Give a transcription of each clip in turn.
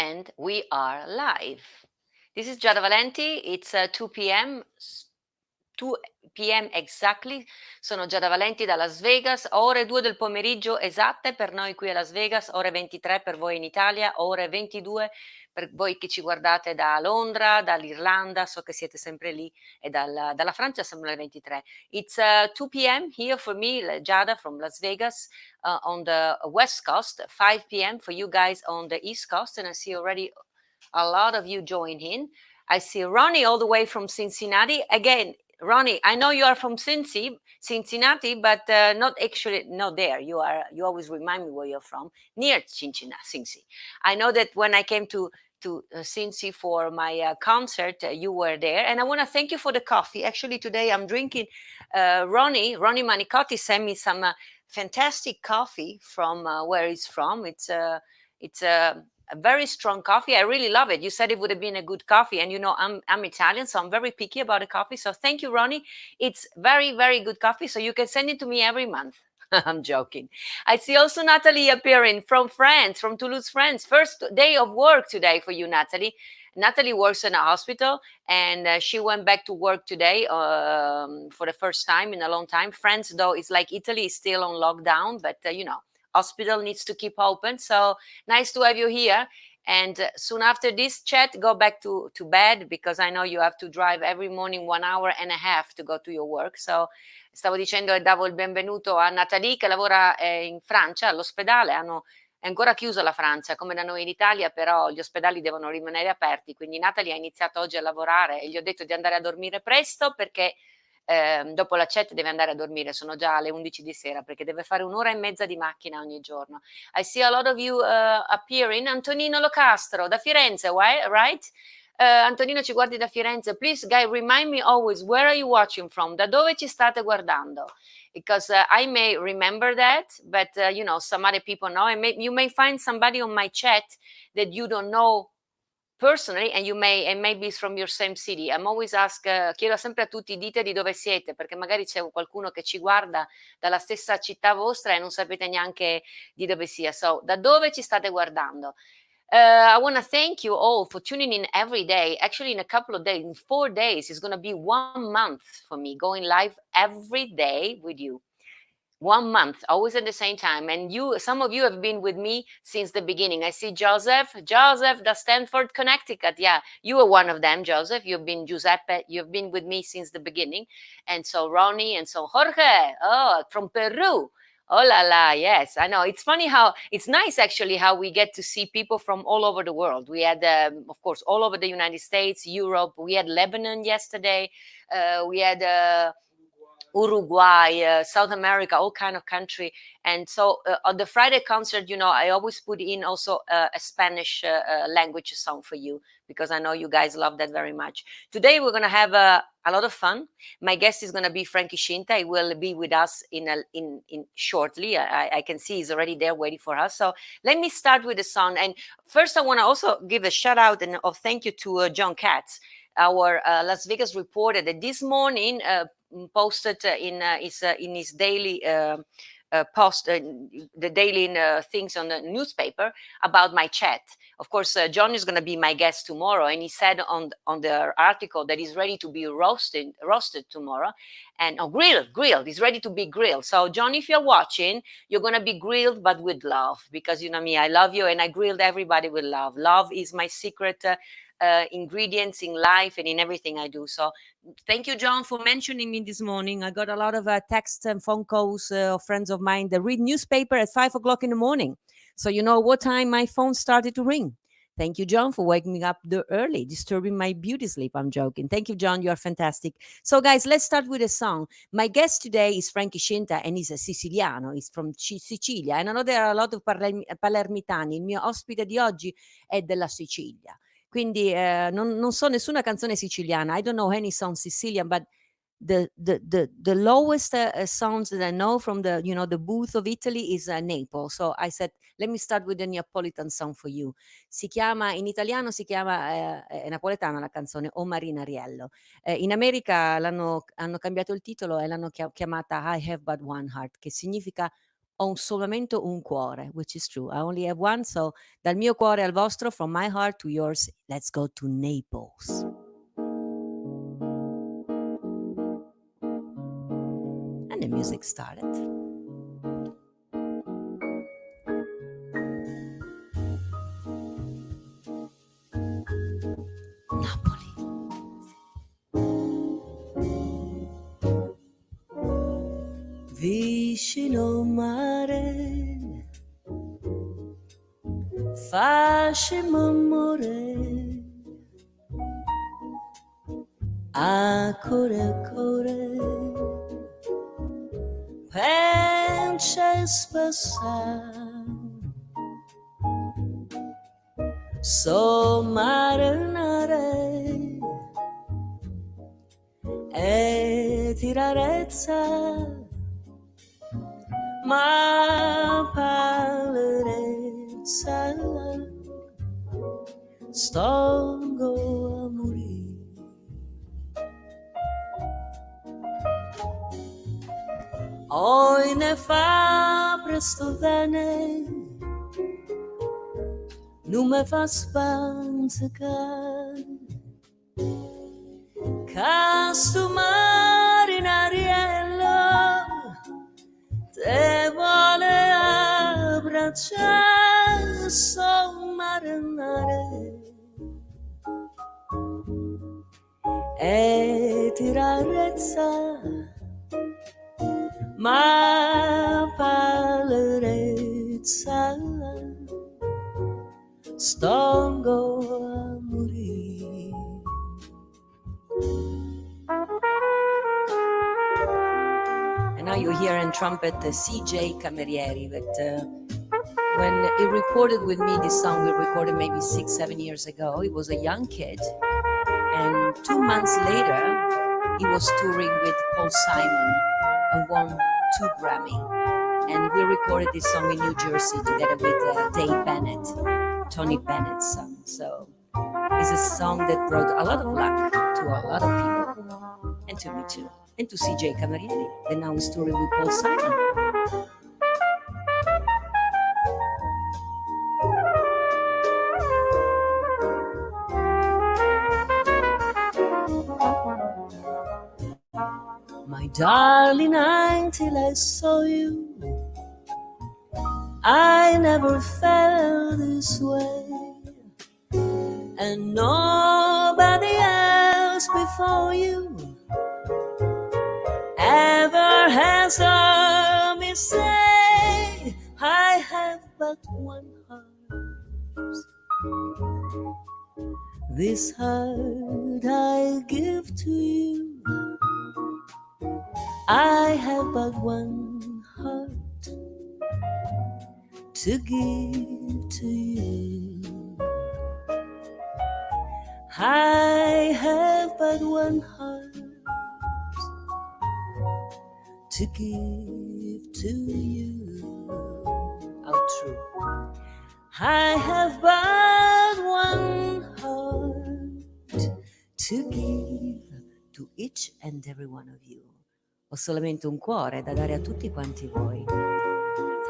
and we are live. This is Giada Valenti. It's 2 p.m. 2 p.m. exactly. Sono Giada Valenti da Las Vegas, ore 2 del pomeriggio esatte per noi qui a Las Vegas, ore 23 per voi in Italia, ore 22 per voi che ci guardate da Londra, dall'Irlanda, so che siete sempre lì, e dalla Francia sono le 23. It's 2 p.m. here for me, Giada from Las Vegas, on the West Coast, 5 p.m. for you guys on the East Coast, and I see already a lot of you join in. I see Ronnie all the way from Cincinnati. Again, Ronnie, I know you are from Cincinnati, but not there. You always remind me where you're from, near Cincy. I know that when I came to Cincy for my concert, you were there, and I want to thank you for the coffee. Actually, today I'm drinking. Ronnie Manicotti sent me some fantastic coffee from where he's from. It's a very strong coffee. I really love it. You said it would have been a good coffee, and you know I'm Italian, so I'm very picky about the coffee. So thank you, Ronnie. It's very, very good coffee. So you can send it to me every month. I'm joking. I see also Natalie appearing from France, from Toulouse, France. First day of work today for you, Natalie. Natalie works in a hospital, and she went back to work today for the first time in a long time. France, though, is like Italy, is still on lockdown, but you know, hospital needs to keep open. So nice to have you here. And soon after this chat, go back to bed, because I know you have to drive every morning 1 hour and a half to go to your work. So stavo dicendo e davo il benvenuto a Nathalie che lavora in Francia all'ospedale. È ancora chiusa la Francia come da noi in Italia, però gli ospedali devono rimanere aperti. Quindi Nathalie ha iniziato oggi a lavorare e gli ho detto di andare a dormire presto, perché dopo la chat deve andare a dormire, sono già alle 11 di sera, perché deve fare 1 ora e mezza di macchina ogni giorno. I see a lot of you appearing. Antonino Locastro da Firenze, right? Antonino, ci guardi da Firenze. Please, guys, remind me always, where are you watching from? Da dove ci state guardando? Because I may remember that, but you know, some other people know, and you may find somebody on my chat that you don't know personally, and maybe it's from your same city. I'm always chiedo sempre a tutti, dite di dove siete, perché magari c'è qualcuno che ci guarda dalla stessa città vostra e non sapete neanche di dove sia. So, da dove ci state guardando? I want to thank you all for tuning in every day. Actually, in a couple of days, in 4 days, it's going to be 1 month for me going live every day with you. 1 month, always at the same time. And some of you have been with me since the beginning. I see Joseph da Stanford, Connecticut. Yeah, you are one of them, Joseph. You've been Giuseppe. You've been with me since the beginning. And so Ronnie, and so Jorge, from Peru. Oh la la, yes, I know. It's funny how it's nice actually how we get to see people from all over the world. We had, of course, all over the United States, Europe. We had Lebanon yesterday. We had Uruguay, South America, all kind of country. And so on the Friday concert, you know, I always put in also a Spanish language song for you, because I know you guys love that very much. Today we're going to have a lot of fun. My guest is going to be Frankie Scinta. He will be with us in shortly. I can see he's already there waiting for us. So let me start with the song. And first I want to also give a shout out and of thank you to John Katz, our Las Vegas reporter, that this morning posted in his daily post, the daily things on the newspaper about my chat. Of course, John is going to be my guest tomorrow, and he said on the article that he's ready to be roasted tomorrow, and grilled. He's ready to be grilled. So, John, if you're watching, you're going to be grilled, but with love, because you know me, I love you, and I grilled everybody with love. Love is my secret ingredients in life and in everything I do. So thank you, John, for mentioning me this morning. I got a lot of texts and phone calls of friends of mine that read newspaper at 5 o'clock in the morning. So you know what time my phone started to ring. Thank you, John, for waking me up early, disturbing my beauty sleep. I'm joking. Thank you, John. You are fantastic. So, guys, let's start with a song. My guest today is Frankie Scinta, and he's a Siciliano. He's from Sicilia. And I know there are a lot of palermitani. Il mio ospite di oggi è della Sicilia. Quindi non so nessuna canzone siciliana. I don't know any song Sicilian, but the lowest songs that I know from the the booth of Italy is Naples. So I said, let me start with the Neapolitan song for you. In italiano si chiama, è napoletana la canzone, O Marina Riello. In America hanno cambiato il titolo e l'hanno chiamata I Have But One Heart, che significa ho solamente un cuore, which is true. I only have one, so dal mio cuore al vostro, from my heart to yours, let's go to Naples. And the music started. Napoli. Vicino mare, fascimo amore, a cuore, pensa spassa, so marinare, e tirarezza, ma palerezza, stongo a morire. Oi ne fa presto bene, non me fa spanzicare, casto marinariello, te vuole abbracciare, so marinare e tirarezza, ma palerezza, stongo a morire. And now you hear in trumpet CJ Camerieri, that when he recorded with me this song, we recorded maybe 6-7 years ago. He was a young kid, and 2 months later, he was touring with Paul Simon and won 2 Grammy. And we recorded this song in New Jersey together with Dave Bennett, Tony Bennett's son. So it's a song that brought a lot of luck to a lot of people, and to me too, and to CJ Camerieri, that now is touring with Paul Simon. My darling, until I saw you, I never felt this way, and nobody else before you ever has heard me say, I have but one heart. This heart I give to you. I have but one heart to give to you. I have but one heart to give to you. How true. I have but one heart to give to each and every one of you. Ho solamente un cuore da dare a tutti quanti voi.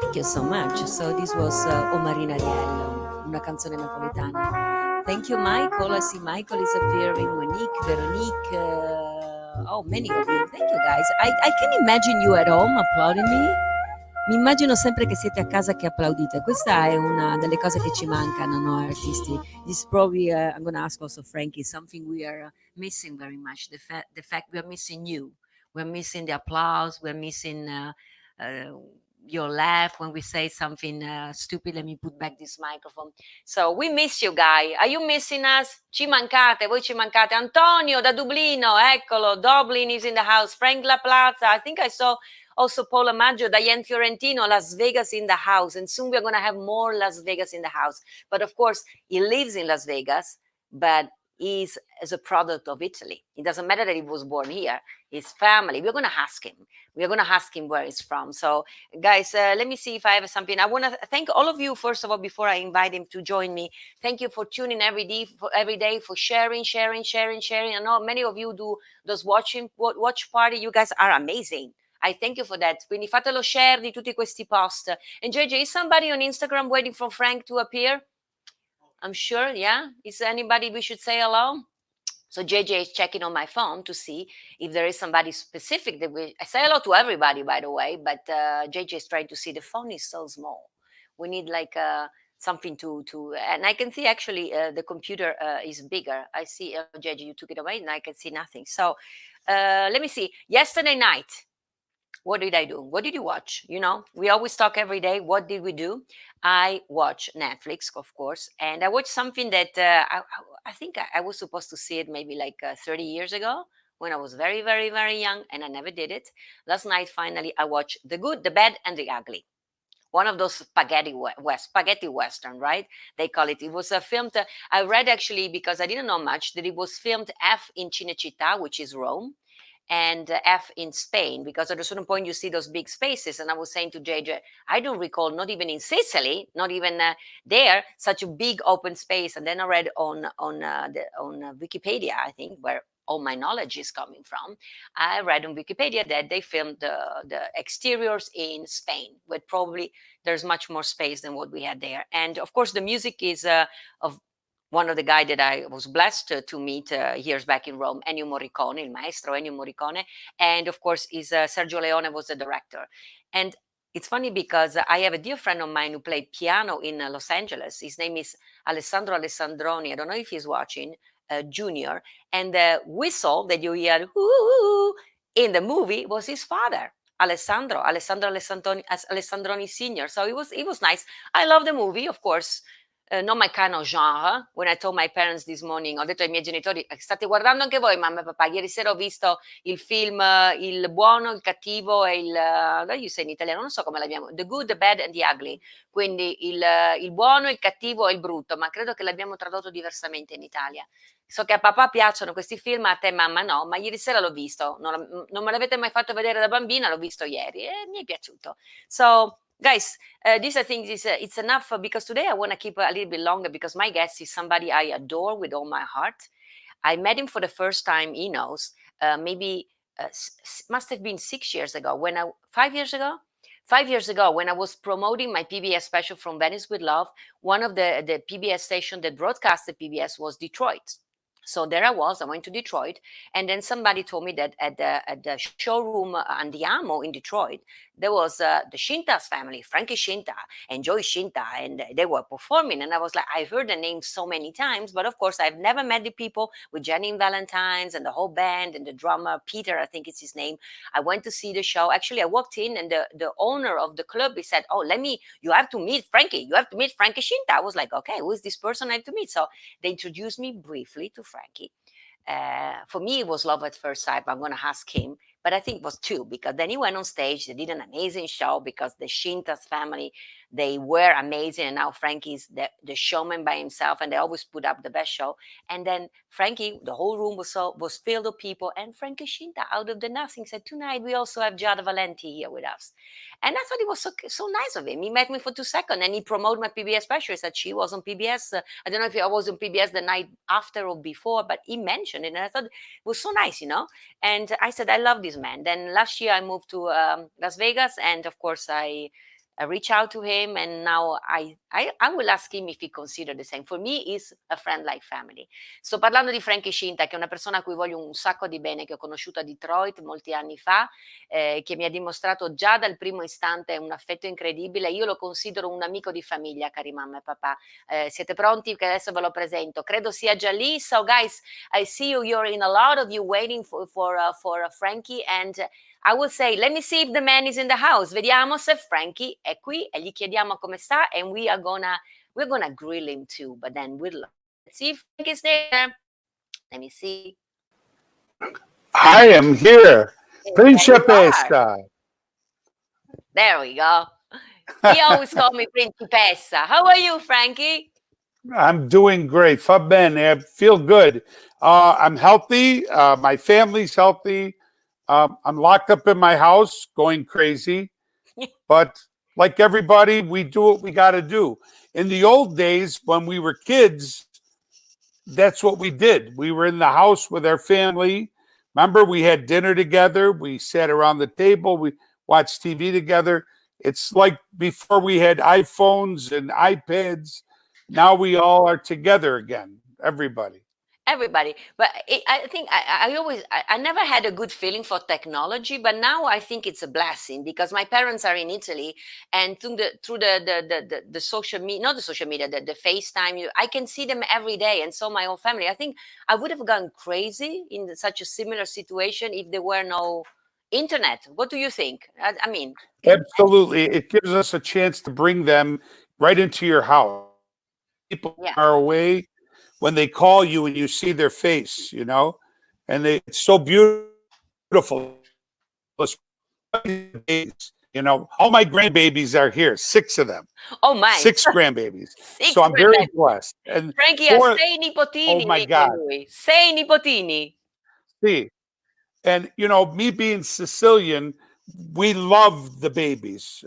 Thank you so much. So this was O Marinariello, una canzone napoletana. Thank you, Michael. I see Michael is appearing. Monique, Veronique, many of you. Thank you, guys. I can imagine you at home applauding me. Mi immagino sempre che siete a casa che applaudite. Questa è una delle cose che ci mancano a noi artisti. This is probably, I'm going to ask also Frankie, something we are missing very much. The fact we are missing you. We're missing the applause. We're missing your laugh when we say something stupid. Let me put back this microphone. So we miss you, guys. Are you missing us? Ci mancate, voi ci mancate. Antonio da Dublino, eccolo. Dublin is in the house. Frank La Plaza. I think I saw also Paula Maggio, Diane Fiorentino, Las Vegas in the house. And soon we're going to have more Las Vegas in the house. But of course, he lives in Las Vegas, but is as a product of Italy. It doesn't matter that he was born here. His family, we're going to ask him. We're going to ask him where he's from. So, guys, let me see if I have something. I want to thank all of you, first of all, before I invite him to join me. Thank you for tuning every day, for sharing. I know many of you do those watch party. You guys are amazing. I thank you for that. Quindi fatelo share di tutti questi post. And JJ, is somebody on Instagram waiting for Frank to appear? I'm sure, yeah. Is anybody we should say hello? So JJ is checking on my phone to see if there is somebody specific that I say hello to everybody, by the way, but JJ is trying to see the phone is so small. We need like something and I can see actually the computer is bigger. I see, JJ, you took it away and I can see nothing. So let me see. Yesterday night, what did I do? What did you watch? You know, we always talk every day. What did we do? I watch Netflix, of course, and I watched something that I think I was supposed to see it maybe like 30 years ago when I was very, very, very young, and I never did it. Last night, finally, I watched The Good, the Bad, and the Ugly. One of those spaghetti western, right? They call it. It was a filmed. I read actually because I didn't know much that it was filmed F in Cinecittà, which is Rome, and F in Spain, because at a certain point you see those big spaces. And I was saying to JJ, I don't recall, not even in Sicily, not even there, such a big open space. And then I read on Wikipedia, I think, where all my knowledge is coming from. I read on Wikipedia that they filmed the exteriors in Spain, but probably there's much more space than what we had there. And of course, the music is of one of the guy that I was blessed to meet years back in Rome, Ennio Morricone, il maestro Ennio Morricone, and of course, is Sergio Leone was the director. And it's funny because I have a dear friend of mine who played piano in Los Angeles. His name is Alessandro Alessandroni. I don't know if he's watching, Junior. And the whistle that you hear in the movie was his father. Alessandro Alessandroni Senior. So it was nice. I love the movie, of course. Non my kind of genre. When I told my parents this morning, ho detto ai miei genitori, state guardando anche voi, mamma e papà, ieri sera ho visto il film Il buono, il cattivo e il, what you say in italiano, non so come l'abbiamo, The Good, the Bad and the Ugly, quindi il buono, il cattivo e il brutto, ma credo che l'abbiamo tradotto diversamente in Italia. So che a papà piacciono questi film, a te mamma no, ma ieri sera l'ho visto, non me l'avete mai fatto vedere da bambina, l'ho visto ieri e mi è piaciuto. So, guys, this I think is it's enough because today I want to keep a little bit longer because my guest is somebody I adore with all my heart. I met him for the first time, he knows, maybe must have been 6 years ago 5 years ago? 5 years ago, when I was promoting my PBS special From Venice with Love, one of the PBS station that broadcasted PBS was Detroit. So there I was. I went to Detroit, and then somebody told me that at the showroom Andiamo in Detroit, there was the Scinta's family, Frankie Scinta and Joy Scinta, and they were performing. And I was like, I heard the name so many times, but of course, I've never met the people with Jenny and Valentine's and the whole band and the drummer, Peter, I think it's his name. I went to see the show. Actually, I walked in, and the owner of the club, he said, "Oh, you have to meet Frankie. You have to meet Frankie Scinta." I was like, okay, who is this person I have to meet? So they introduced me briefly to Frankie. For me, it was love at first sight. I'm going to ask him, but I think it was two, because then he went on stage. They did an amazing show because the Scinta's family, they were amazing. And now Frankie's the showman by himself, and they always put up the best show. And then Frankie, the whole room was filled with people. And Frankie Scinta, out of the nothing, said, "Tonight we also have Giada Valenti here with us." And I thought it was so nice of him. He met me for 2 seconds and he promoted my PBS special. He said she was on PBS. I don't know if I was on PBS the night after or before, but he mentioned it. And I thought it was so nice, And I said, I love this man. Then last year I moved to Las Vegas. And of course, I reach out to him, and now I will ask him if he considered the same. For me, he's a friend like family. Sto parlando di Frankie Scinta, che è una persona a cui voglio un sacco di bene, che ho conosciuto a Detroit molti anni fa, che mi ha dimostrato già dal primo istante un affetto incredibile. Io lo considero un amico di famiglia, cari mamma e papà. Siete pronti? Che adesso ve lo presento. Credo sia già lì. So guys, I see you're in a lot of you waiting for Frankie, and I will say, let me see if the man is in the house. Vediamo se Frankie è qui e gli chiediamo come sta, and we're gonna grill him too, but then let's see if Frankie is there. Let me see. I am here. Principessa. There we go. He always called me Principessa. How are you, Frankie? I'm doing great. Fa bene. I feel good. I'm healthy. My family's healthy. I'm locked up in my house, going crazy. But like everybody, we do what we got to do. In the old days, when we were kids, that's what we did. We were in the house with our family. Remember, we had dinner together. We sat around the table. We watched TV together. It's like before we had iPhones and iPads. Now we all are together again, everybody. Everybody, but I think I never had a good feeling for technology, but now I think it's a blessing because my parents are in Italy, and through the social media, not the social media, the FaceTime, I can see them every day, and so my whole family. I think I would have gone crazy in such a similar situation if there were no internet. What do you think? I mean, can you imagine? Absolutely. It gives us a chance to bring them right into your house. People Yeah. are away when they call you and you see their face, and it's so beautiful. All my grandbabies are here, 6 of them, Oh my, 6 grandbabies. six So I'm very grandbabies. blessed. And Frankie ha 4, 6 oh nipotini, my dice God, lui. 6 nipotini. see. And me being Sicilian, we love the babies.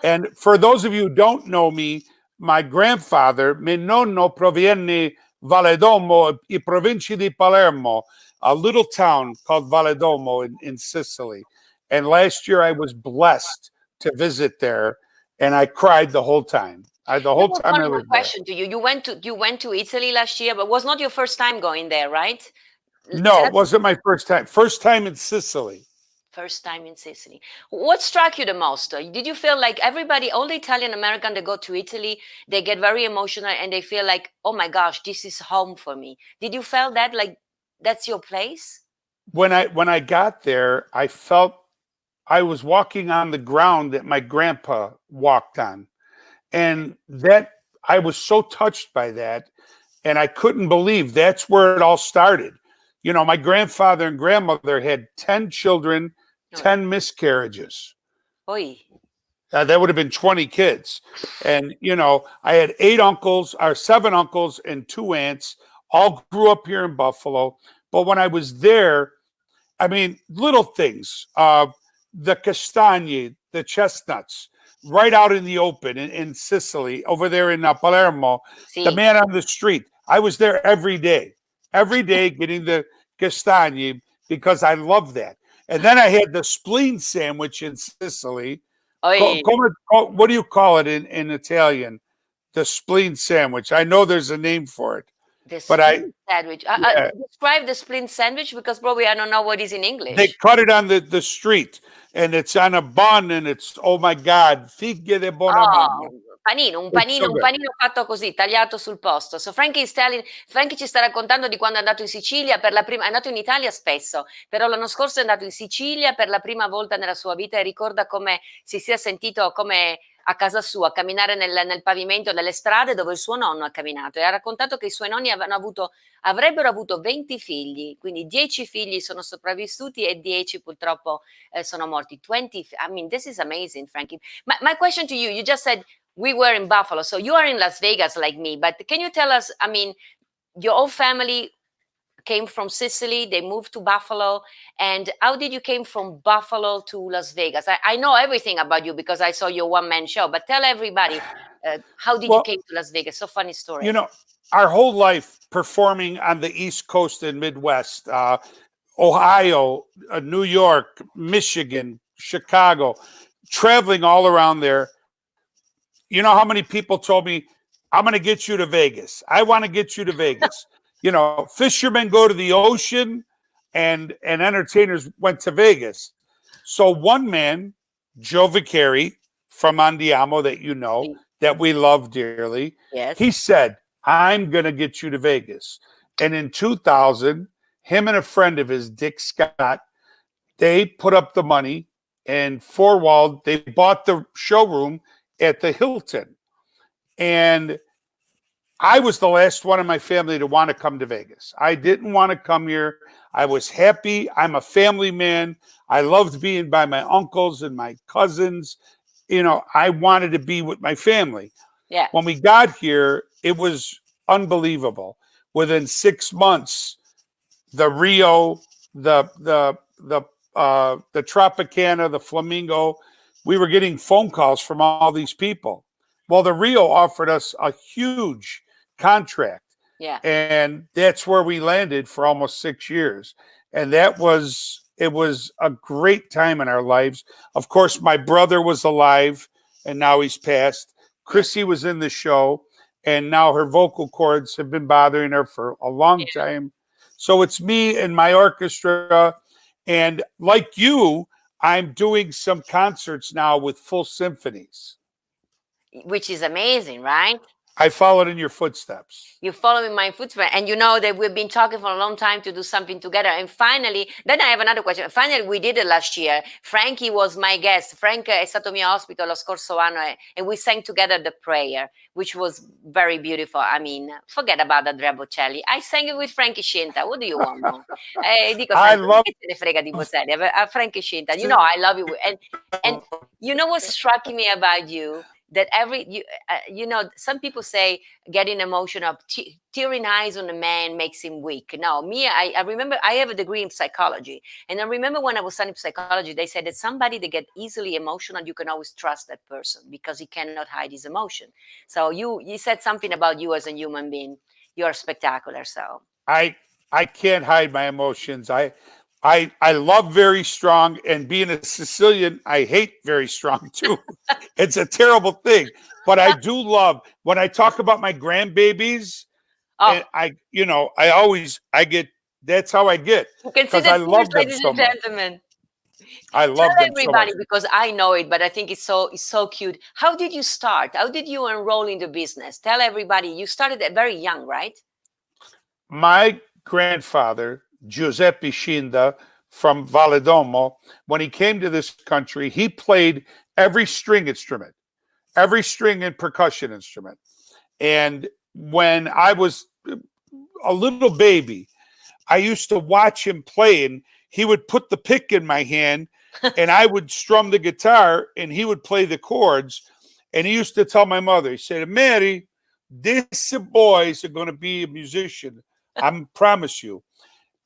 And for those of you who don't know me, my grandfather, mio nonno proviene Valedolmo, I provinci di Palermo, a little town called Valedolmo in Sicily. And last year I was blessed to visit there, and I cried the whole time. The That whole was time one I of my was there. question to you. You went to Italy last year, but was not your first time going there, right? No, Tell it wasn't my first time. First time in Sicily. First time in Sicily. What struck you the most? Did you feel like everybody, all the Italian American that go to Italy, they get very emotional and they feel like, oh my gosh, this is home for me. Did you feel that like that's your place? When I got there, I felt I was walking on the ground that my grandpa walked on. And that I was so touched by that. And I couldn't believe that's where it all started. My grandfather and grandmother had 10 children, Oh, 10 miscarriages. oi. That would have been 20 kids. And, I had 7 uncles and 2 aunts, all grew up here in Buffalo. But when I was there, I mean, little things, the castagne, the chestnuts, right out in the open in Sicily, over there in Palermo, the Sì. man on the street. I was there every day getting the castagne because I love that. And then I had the spleen sandwich in Sicily. Oi. What do you call it in Italian? The spleen sandwich. I know there's a name for it, The but spleen sandwich. yeah, Describe the spleen sandwich because probably I don't know what is in they English. cut it on the street, and it's on a bun, and it's, oh my God, figlie di buona mamma. Oh, panino, un It's panino so un good. panino fatto così, tagliato sul posto. So Frankie ci sta raccontando di quando è andato in Sicilia per la prima, è andato in Italia spesso, però l'anno scorso è andato in Sicilia per la prima volta nella sua vita e ricorda come si sia sentito come a casa sua, camminare nel pavimento delle strade dove il suo nonno ha camminato, e ha raccontato che i suoi nonni avrebbero avuto 20 figli, quindi 10 figli sono sopravvissuti e 10 purtroppo sono morti. 20, I mean, this is amazing, Frankie. My question to you, you just said we were in Buffalo, so you are in Las Vegas like me, but can you tell us, I mean, your whole family came from Sicily, they moved to Buffalo, and how did you came from Buffalo to Las Vegas? I know everything about you because I saw your one-man show, but tell everybody, how did you Well, came to Las Vegas? So funny story. our whole life performing on the East Coast and Midwest, Ohio, New York, Michigan, Chicago, traveling all around there. You know how many people told me, I'm going to get you to Vegas. I want to get you to Vegas. Fishermen go to the ocean, and entertainers went to Vegas. So one man, Joe Vicari from Andiamo, that we love dearly, Yes. he said, I'm going to get you to Vegas. And in 2000, him and a friend of his, Dick Scott, they put up the money, and they bought the showroom at the Hilton. And I was the last one in my family to want to come to Vegas. I didn't want to come here. I was happy. I'm a family man. I loved being by my uncles and my cousins. I wanted to be with my family. Yeah. When we got here, it was unbelievable. Within 6 months, the Rio, the Tropicana, the Flamingo, we were getting phone calls from all these people. Well, the Rio offered us a huge contract. Yeah. And that's where we landed for almost 6 years. and it was a great time in our lives. Of course, my brother was alive, and now he's passed. Chrissy was in the show, and now her vocal cords have been bothering her for a long time. So it's me and my orchestra, and like you, I'm doing some concerts now with full symphonies. which is amazing, right? I followed in your footsteps. You follow in my footprint, and you know that we've been talking for a long time to do something together. And finally, then I have another question. Finally, we did it last year. Frankie was my guest. Frank è stato mio ospite lo scorso anno, and we sang together the prayer, which was very beautiful. I mean, forget about Andrea Bocelli. I sang it with Frankie Scinta. What do you want more? Dico I sempre, love che te ne frega di Bocelli? A Frankie Scinta. You know, I love you. And you know what struck me about you? That you know, some people say getting emotional, tearing eyes on a man makes him weak. No, me, I remember I have a degree in psychology, and I remember when I was studying psychology, they said that somebody that get easily emotional, you can always trust that person because he cannot hide his emotion. So you said something about you as a human being. You're spectacular. So I can't hide my emotions. I love very strong, and being a Sicilian, I hate very strong too. It's a terrible thing, but I do love when I talk about my grandbabies. And I get, that's how I get, you can see because the I tears, love them ladies so and much. gentlemen. I Tell love them so much. everybody, because I know it, but I think it's so cute. How did you start? How did you enroll in the business? Tell everybody. You started very young, right? My grandfather, Giuseppe Scinta from Valedolmo, when he came to this country, he played every string instrument, every string and percussion instrument. And when I was a little baby, I used to watch him play, and he would put the pick in my hand and I would strum the guitar and he would play the chords. And he used to tell my mother, he said, Mary, these boys are going to be a musician. I promise you.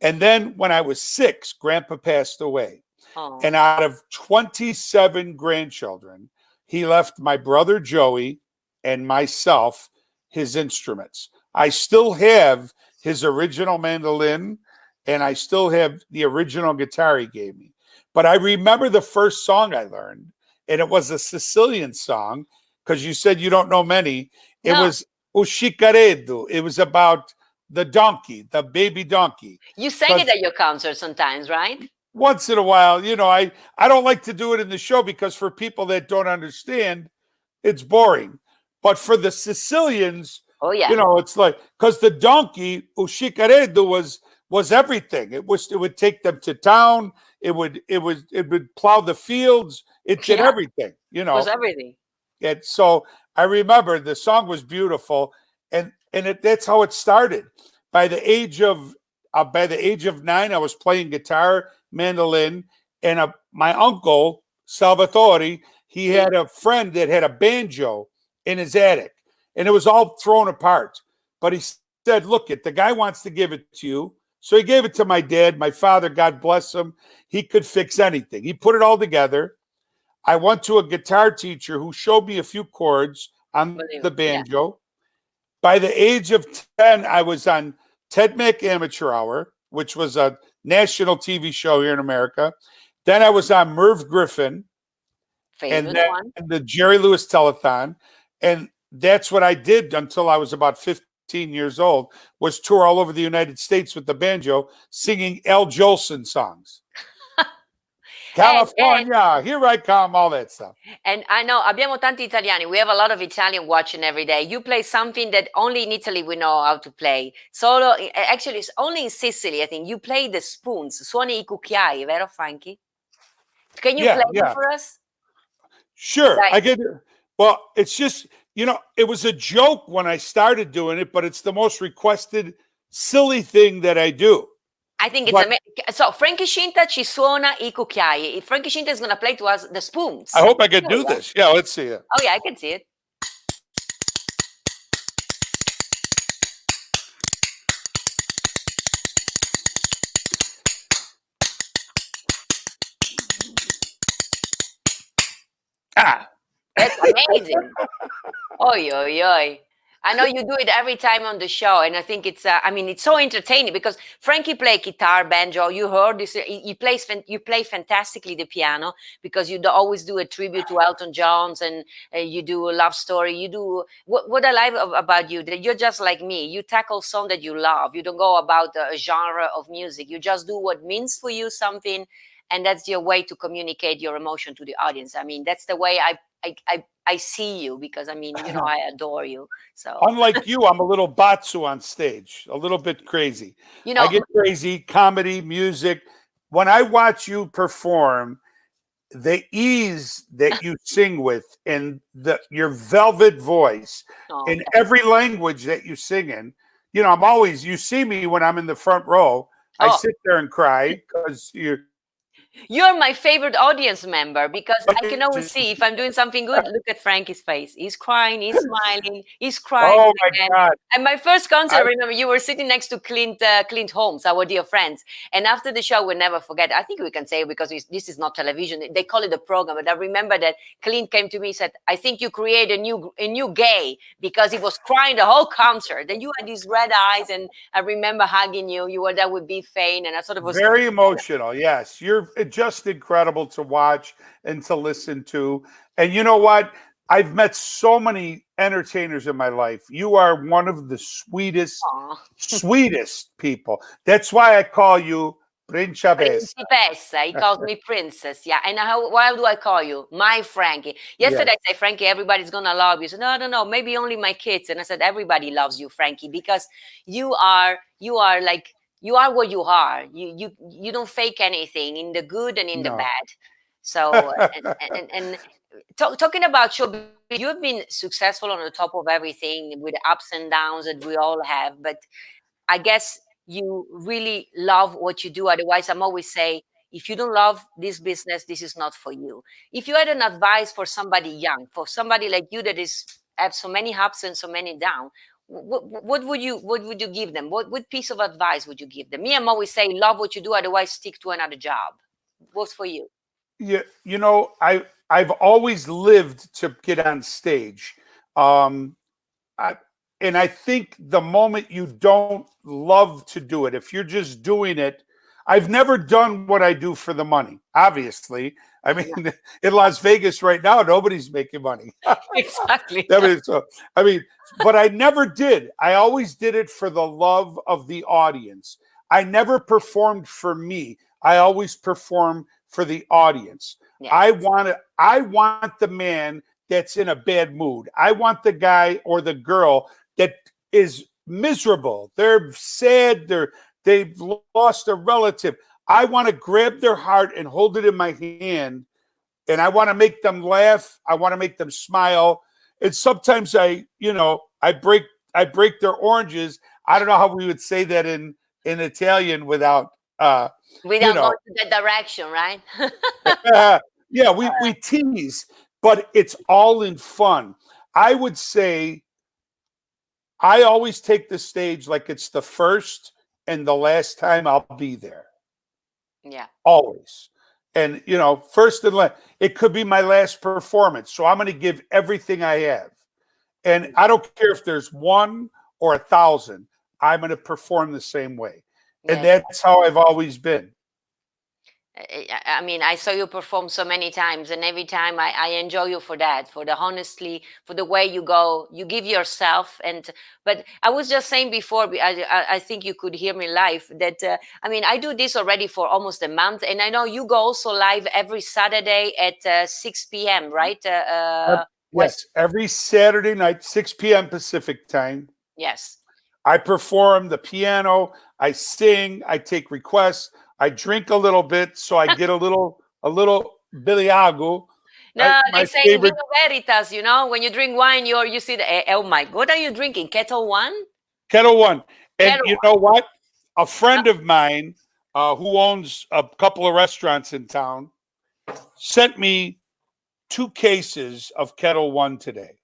And then when I was 6, Grandpa passed away. Oh. And out of 27 grandchildren, he left my brother Joey and myself his instruments. I still have his original mandolin, and I still have the original guitar he gave me. But I remember the first song I learned, and it was a Sicilian song, because you said you don't know many. It was Uscicaredo. It was about the donkey, the baby donkey. You sang it at your concert sometimes, right? Once in a while, I don't like to do it in the show, because for people that don't understand, it's boring. But for the Sicilians, Oh yeah. it's like, because the donkey, Uscicaredo, was everything. It would take them to town. It would plow the fields. It did everything. It was everything. And so I remember the song was beautiful, and that's how it started. By the age of 9, I was playing guitar, mandolin, and my uncle Salvatore, he had a friend that had a banjo in his attic, and it was all thrown apart. But he said, "Look, the guy wants to give it to you." So he gave it to my dad. My father, God bless him, he could fix anything. He put it all together. I went to a guitar teacher who showed me a few chords on the banjo. Yeah. By the age of 10, I was on Ted Mack Amateur Hour, which was a national TV show here in America. Then I was on Merv Griffin, and then the Jerry Lewis Telethon. And that's what I did until I was about 15 years old, was tour all over the United States with the banjo, singing Al Jolson songs. California, here I come, all that stuff. And I know, abbiamo tanti italiani. We have a lot of Italian watching every day. You play something that only in Italy we know how to play. Actually, it's only in Sicily, I think. You play the spoons. Suoni I cucchiai, vero, Frankie? Can you play it for us? Sure, I get it. Well, it's just, it was a joke when I started doing it, but it's the most requested silly thing that I do. I think it's amazing. So Frankie Scinta ci suona I cucchiai. Frankie Scinta is going to play to us the spoons. I hope I can do this. Yeah, let's see it. Oh yeah, I can see it. That's amazing. Oi, oi, oi. I know you do it every time on the show, and I think it's. I mean, it's so entertaining because Frankie plays guitar, banjo. You heard this. You play fantastically the piano because you always do a tribute to Elton John's, and you do a love story. You do what I like about you, that you're just like me. You tackle song that you love. You don't go about a genre of music. You just do what means for you something, and that's your way to communicate your emotion to the audience. I mean, that's the way I see you, because I mean, I adore you. So Unlike you, I'm a little batsu on stage, a little bit crazy. you I know, get crazy, comedy, music. When I watch you perform, the ease that you sing with and your velvet voice oh, in every language that you sing in, you see me when I'm in the front row. I oh, sit there and cry because you're my favorite audience member, because I can always see if I'm doing something good. Look at Frankie's face. He's crying, he's smiling, he's crying oh my again. God. And my first concert, I I, remember you were sitting next to Clint Holmes, our dear friends. And after the show, we'll never forget. I think we can say it because this is not television. They call it a program. But I remember that Clint came to me and said, "I think you create a new gay," because he was crying the whole concert. And you had these red eyes, and I remember hugging you. You were there with B. Fane, and I sort of was Very emotional. Yes. You're just incredible to watch and to listen to. And you know what? I've met so many entertainers in my life. You are one of the sweetest, aw. sweetest people. That's why I call you Principessa. Principessa, he calls me princess. Yeah. And why do I call you? My Frankie. Yesterday Yes. I said, Frankie, everybody's going to love you. He said, no, maybe only my kids. And I said, everybody loves you, Frankie, because you are like, you are what you are. You don't fake anything, in the good and in the No. bad. So, and talking about show, you've been successful on the top of everything with the ups and downs that we all have. But I guess you really love what you do. Otherwise, I'm always say, if you don't love this business, this is not for you. If you had an advice for somebody young, for somebody like you that is have so many ups and so many downs, what would you give them? What piece of advice would you give them? Me, I'm always saying, love what you do. Otherwise, stick to another job. What's for you? Yeah, I've always lived to get on stage. Um, I, and I think the moment you don't love to do it, if you're just doing it, I've never done what I do for the money. Obviously, I Yeah, mean, in Las Vegas right now, nobody's making money. exactly. I mean, but I never did. I always did it for the love of the audience. I never performed for me. I always performed for the audience. Yes. I want the man that's in a bad mood. I want the guy or the girl that is miserable. They're sad. They've lost a relative. I want to grab their heart and hold it in my hand, and I want to make them laugh. I want to make them smile. And sometimes I break their oranges. I don't know how we would say that in Italian without you Without going know to that direction, right? yeah, we tease, but it's all in fun. I would say I always take the stage like it's the first and the last time I'll be there. Yeah. Always. And first and last, it could be my last performance. So I'm going to give everything I have. And I don't care if there's one or 1,000, I'm going to perform the same way. And Yeah. that's how I've always been. I mean, I saw you perform so many times, and every time I enjoy you for that, for the honestly, for the way you go, you give yourself. But I was just saying before, I think you could hear me live, that I mean, I do this already for almost a month, and I know you go also live every Saturday at 6 p.m., right? Yes, every Saturday night, 6 p.m. Pacific time. Yes. I perform the piano, I sing, I take requests, I drink a little bit, so I get a little biliago. No, they My say in favorite Vino Veritas, when you drink wine, you see the, oh my, what are you drinking? Kettle One? Kettle One. And Kettle you One. know what? A friend of mine who owns a couple of restaurants in town sent me 2 cases of Kettle One today.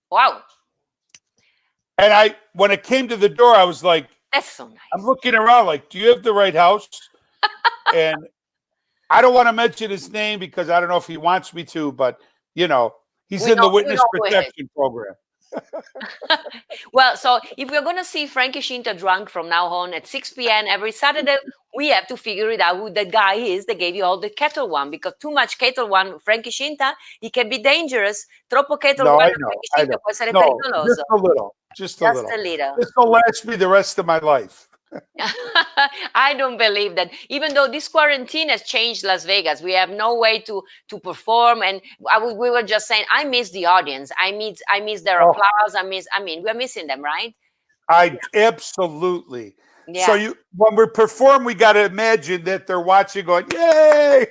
Wow, And when it came to the door, I was like, that's so nice. I'm looking around like, do you have the right house? And I don't want to mention his name because I don't know if he wants me to, but he's We in know, the we witness know who it is. protection program. Well, so if we're going to see Frankie Scinta drunk from now on at 6 p.m. every Saturday, we have to figure it out who the guy is that gave you all the Kettle One, because too much Kettle One, Frankie Scinta, it can be dangerous. Troppo Kettle No, One, I know. Frankie I Scinta know. può essere No, pericoloso. just a little. Just a Just little. a little. This will last me the rest of my life. I don't believe that. Even though this quarantine has changed Las Vegas, we have no way to perform. And we were just saying, I miss the audience. I miss their Oh, applause. We're missing them, right? I absolutely. So Yeah. when we perform, we got to imagine that they're watching, going, "Yay!"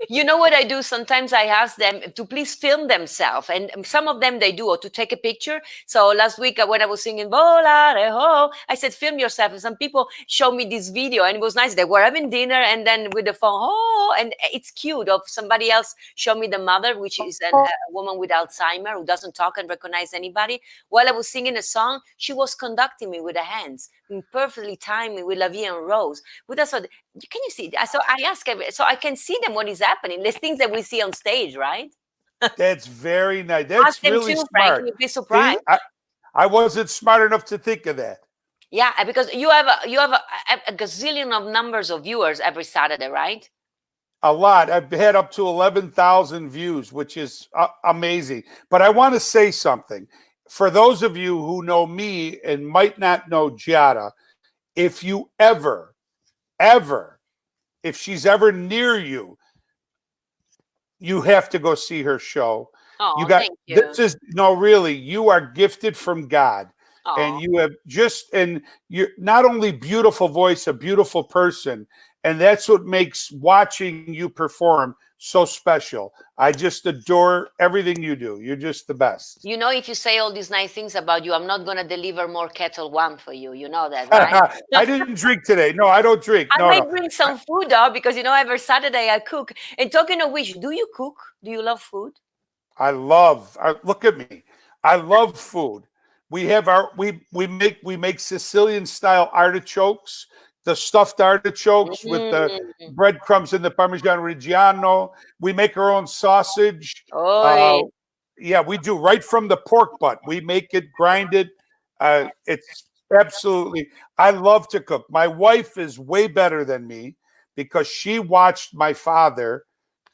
You know what I do? Sometimes I ask them to please film themselves, and some of them they do, or to take a picture. So last week when I was singing "Volare Ho," I said, "Film yourself." And some people showed me this video, and it was nice. They were having dinner, and then with the phone, oh, and it's cute. Of somebody else showed me the mother, which is a woman with Alzheimer who doesn't talk and recognize anybody. While I was singing a song, she was conducting me with her hands, perfectly timing with La Vie en Rose. With us, can you see that? So I ask so I can see them what is happening. There's things that we see on stage, right? That's very nice. Ask That's them really too, Frank. smart. You'll be See, surprised. I wasn't smart enough to think of that. Yeah, because you have a gazillion of numbers of viewers every Saturday, right? A lot. I've had up to 11,000 views, which is amazing. But I want to say something. For those of you who know me and might not know Giada, if you ever, if she's ever near you, you have to go see her show. Oh, Thank you. This is no, really, you are gifted from God. Oh. And you have and you're not only beautiful voice, a beautiful person. And that's what makes watching you perform so special. I just adore everything you do. You're just the best. You know, if you say all these nice things about you, I'm not going to deliver more Kettle One for you. You know that, right? I didn't drink today. No, I don't drink. I might bring some food, though, because, you know, every Saturday I cook. And talking of which, do you cook? Do you love food? I love, look at me. I love food. We have we make Sicilian style artichokes, the stuffed artichokes with the breadcrumbs and the Parmesan Reggiano. We make our own sausage. Yeah, we do right from the pork butt. We make it, grind it. It's absolutely, I love to cook. My wife is way better than me because she watched my father,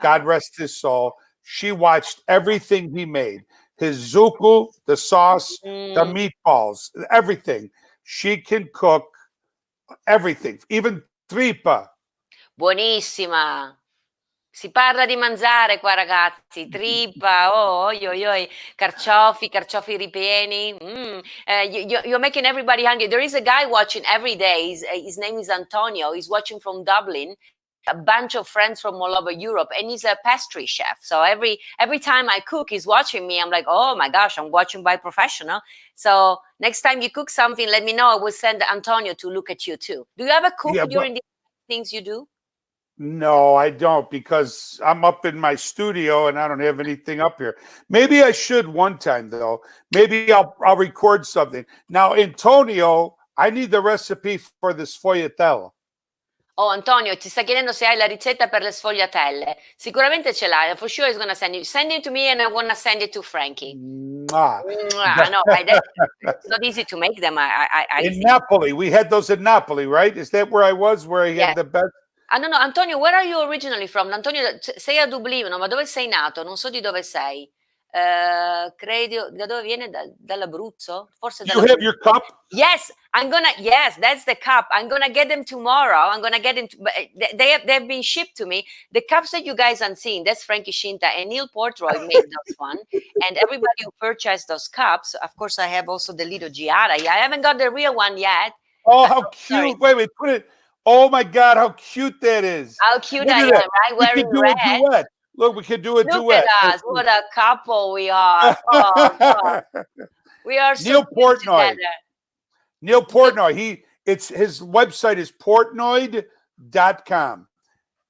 God rest his soul. She watched everything he made. His zucco, the sauce, the meatballs, everything. She can cook everything, even tripa. Buonissima. Si parla di mangiare qua, ragazzi. Trippa, oh, oi, carciofi ripieni. You're making everybody hungry. There is a guy watching every day. His name is Antonio. He's watching from Dublin. A bunch of friends from all over Europe, and he's a pastry chef. So every time I cook, he's watching me. I'm like, oh my gosh, I'm watching by professional. So next time you cook something, let me know. I will send Antonio to look at you too. Do you ever cook during the things you do? No, I don't, because I'm up in my studio and I don't have anything up here. Maybe I should one time, though. Maybe I'll record something. Now, Antonio, I need the recipe for the sfogliatelle. Oh, Antonio, ti sta chiedendo se hai la ricetta per le sfogliatelle. Sicuramente ce l'hai. For sure he's going to send it. Send it to me and I want to send it to Frankie. I know. It's not easy to make them. In Napoli. We had those in Napoli, right? Is that where I was, where I had the best? No, Antonio, where are you originally from? Antonio, sei a Dublino, ma dove sei nato? Non so di dove sei. Credo, da dove viene? Dall'Abruzzo? Forse You have your cup? Yes, that's the cup. I'm gonna get them tomorrow. I'm gonna get them. They've been shipped to me. The cups that you guys are seeing, that's Frankie Scinta and Neil Portroy made those one. And everybody who purchased those cups, of course, I have also the little Giada. I haven't got the real one yet. Oh, how cute! Wait, put it. Oh my God, how cute that is! How cute I am, right? Wearing red. A duet. Look, we could do a duet. Look at us! What a couple we are! Oh, God. We are so Neil Portnoy. Together. Neil Portnoy. His website is portnoy.com,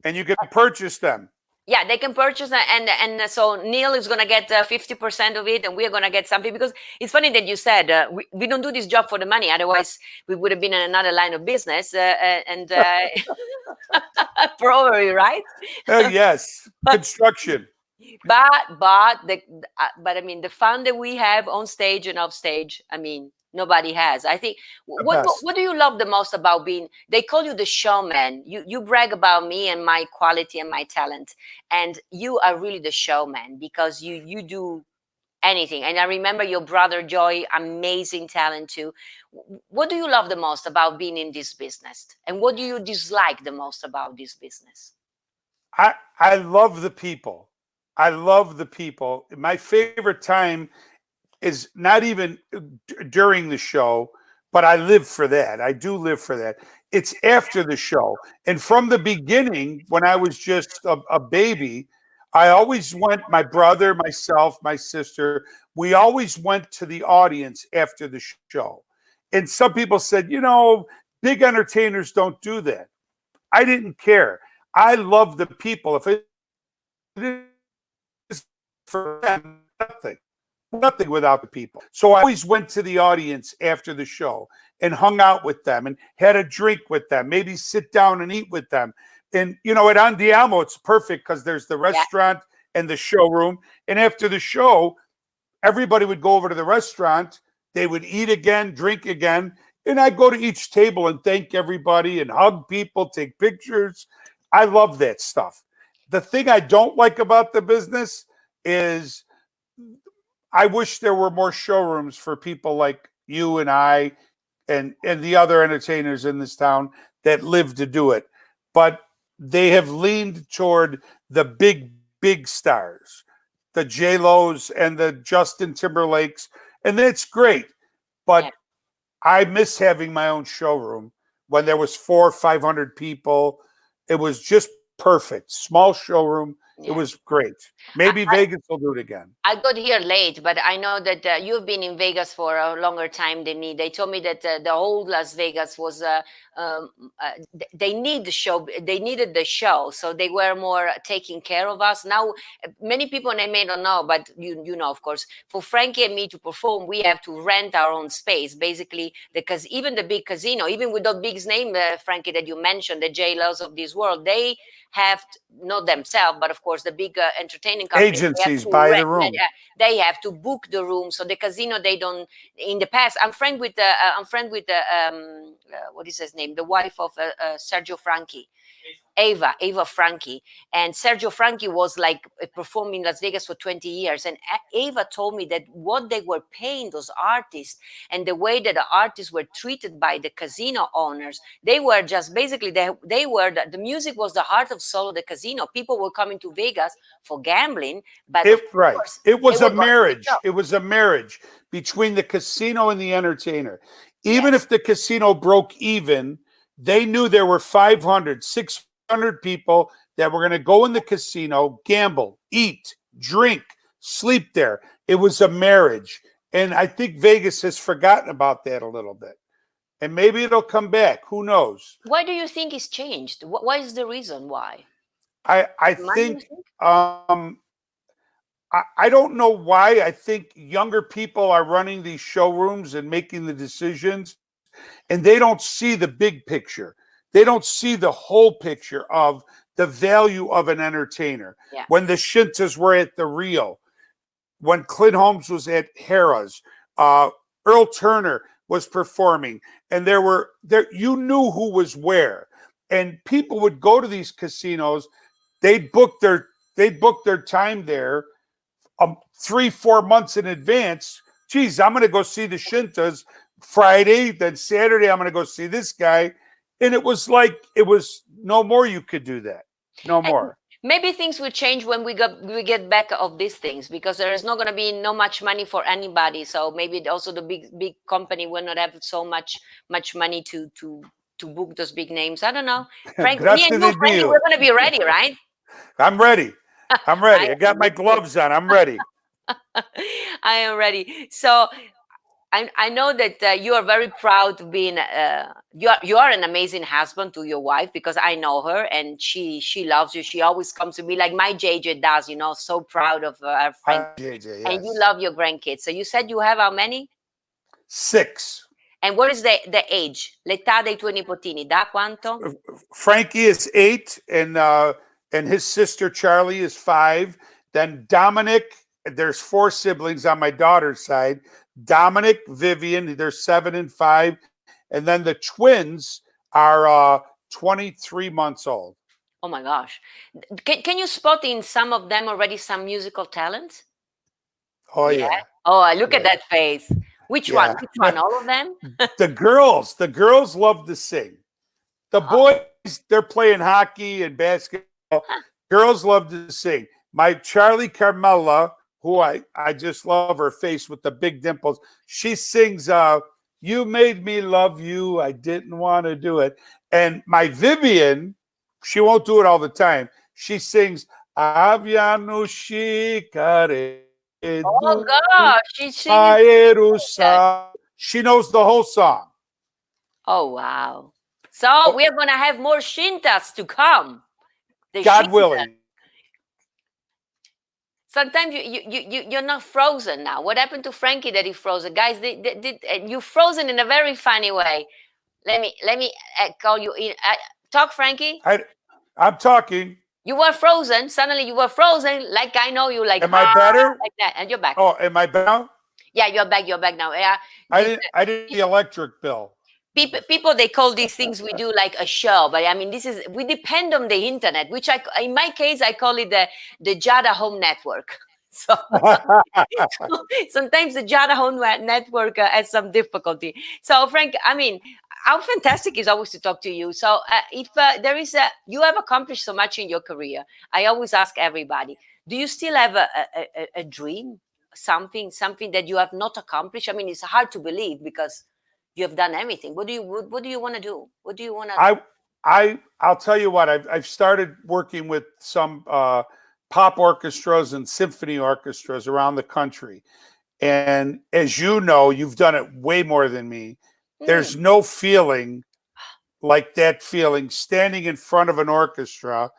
and you can purchase them. Yeah, they can purchase them, and so Neil is going to get 50% of it, and we're going to get something, because it's funny that you said we don't do this job for the money. Otherwise, we would have been in another line of business, probably, right? Yes, construction. But I mean, the fun that we have on stage and off stage, I mean, nobody has. I think The what best. what do you love the most about being? They call you the showman. You brag about me and my quality and my talent, and you are really the showman because you do anything. And I remember your brother Joy, amazing talent too. What do you love the most about being in this business, and what do you dislike the most about this business? I love the people. I love the people. My favorite time is not even during the show, but I live for that. I do live for that. It's after the show. And from the beginning, when I was just a baby, I always went, my brother, myself, my sister, we always went to the audience after the show. And some people said, big entertainers don't do that. I didn't care. I love the people. If it is for them, nothing without the people. So I always went to the audience after the show and hung out with them and had a drink with them, maybe sit down and eat with them. And, at Andiamo, it's perfect because there's the Yeah. restaurant and the showroom. And after the show, everybody would go over to the restaurant. They would eat again, drink again. And I'd go to each table and thank everybody and hug people, take pictures. I love that stuff. The thing I don't like about the business is I wish there were more showrooms for people like you and I and the other entertainers in this town that live to do it. But they have leaned toward the big stars, the J-Lo's and the Justin Timberlakes, and that's great. But Yeah. I miss having my own showroom when there was 400-500 people. It was just perfect. Small showroom. It Yeah. was great. Maybe Vegas will do it again. I got here late, but I know that you've been in Vegas for a longer time than me. They told me that the whole Las Vegas was um, they need the show. They needed the show, so they were more taking care of us. Now, many people and I may not know, but you know, of course, for Frankie and me to perform, we have to rent our own space, basically, because even the big casino, even with the big name, Frankie, that you mentioned, the J-Los of this world, they have not themselves, but of course the big entertaining companies, Agencies buy the room. they have to book the room. So the casino, they don't. In the past, I'm friend with what is his name, the wife of Sergio Franchi, Ava Franchi. And Sergio Franchi was like performing in Las Vegas for 20 years. And Ava told me that what they were paying those artists and the way that the artists were treated by the casino owners, they were just basically, they were, the music was the heart of soul of the casino. People were coming to Vegas for gambling, but Right. It was they a were going to the marriage. show. It was a marriage between the casino and the entertainer. Even Yes. if the casino broke even, they knew there were 500, 600 people that were going to go in the casino, gamble, eat, drink, sleep there. It was a marriage. And I think Vegas has forgotten about that a little bit. And maybe it'll come back. Who knows? Why do you think it's changed? What is the reason why? I Money, you think I don't know why. I think younger people are running these showrooms and making the decisions, and they don't see the big picture. They don't see the whole picture of the value of an entertainer. Yeah. When the Scintas were at the Rio, when Clint Holmes was at Harrah's, Earl Turner was performing, and you knew who was where, and people would go to these casinos. They'd book their time there 3-4 months in advance. Geez, I'm going to go see the Scintas Friday, then Saturday I'm going to go see this guy, and it was no more. You could do that, no more. Maybe things will change when we get back of these things, because there is not going to be no much money for anybody. So maybe also the big company will not have so much money to book those big names. I don't know. Frank, me and you, Frankie, we're going to be ready, right? I'm ready. I got my gloves on. I'm ready. I am ready. So I know that you are very proud of being you are an amazing husband to your wife, because I know her and she loves you. She always comes to me like my JJ does, so proud of her friend. JJ, yes. And you love your grandkids. So you said you have how many? 6. And what is the age? L'età dei tuoi nipotini, da quanto? Frankie is 8, and his sister Charlie is 5, Then Dominic, there's 4 siblings on my daughter's side. Dominic, Vivian, they're 7 and 5. And then the twins are 23 months old. Oh my gosh. Can you spot in some of them already some musical talent? Oh, Yeah. yeah. Oh, look at Yeah. that face. Which Yeah. one? Which one? All of them? The girls love to sing. The boys, they're playing hockey and basketball. Girls love to sing. My Charlie Carmela, who I just love her face with the big dimples. She sings You Made Me Love You. I didn't want to do it. And my Vivian, she won't do it all the time. She sings Aviano Shikare. Oh gosh, she's singing. She knows the whole song. Oh wow. So we're gonna have more Scintas to come. The God Scintas. willing. Sometimes you're not frozen now. What happened to Frankie that he frozen? Guys, you frozen in a very funny way. Let me call you in. Talk, Frankie. I'm talking. You were frozen. Suddenly you were frozen. Like I know you. Like am I better? Like that, and you're back. Oh, am I back now? Yeah, you're back. You're back now. Yeah. I didn't the electric bill. People they call these things we do like a show, but I mean we depend on the internet, which in my case I call it the Giada home network. So sometimes the Giada home network has some difficulty. So Frank, I mean, how fantastic is always to talk to you. So if there is you have accomplished so much in your career, I always ask everybody, do you still have a dream, something that you have not accomplished? I mean, it's hard to believe because you have done everything. What do you want to do? What do you want to? I'll tell you what. I've started working with some pop orchestras and symphony orchestras around the country, and as you know, you've done it way more than me. There's no feeling like that feeling standing in front of an orchestra,